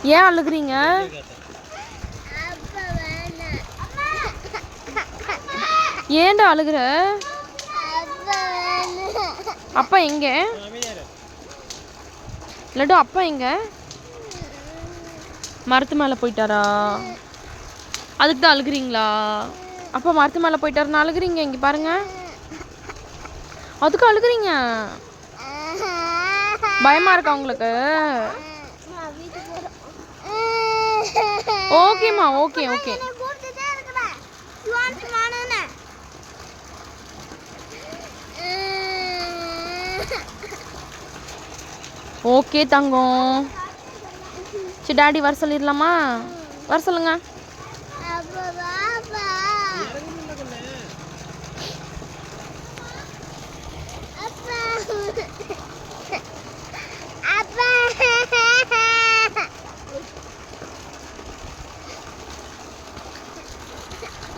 ஏன் அழுகுறீங்க? ஏன்டா அழுகுற? அப்பா எங்க? லட்டு அப்பா எங்க? மரத்து மேலே போயிட்டாரா? அதுக்கு தான் அழுகுறீங்களா? அப்பா மரத்து மேலே போயிட்டாருன்னு அழுகுறீங்க. இங்கே பாருங்க, அதுக்கு அழுகுறீங்க. பயமா இருக்கா உங்களுக்கு? ஓகேம்மா, ஓகே ஓகே. ஓகே தங்கம். சரி டாடி வர சொல்லிடலாமா? வர சொல்லுங்க.